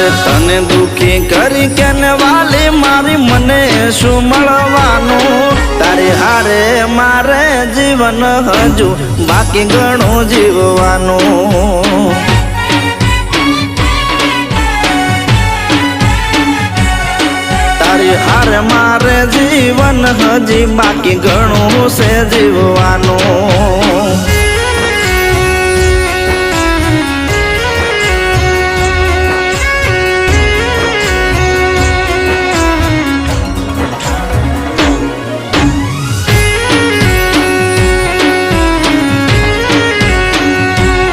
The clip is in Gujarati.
અરે તને દુખી કરી કેને વાલી મારી મને શું મળવાનું તારી હારે મારે જીવન હજુ બાકી ઘણું જીવવાનું તારી હારે મારે જીવન હજી બાકી ઘણું છે જીવવાનું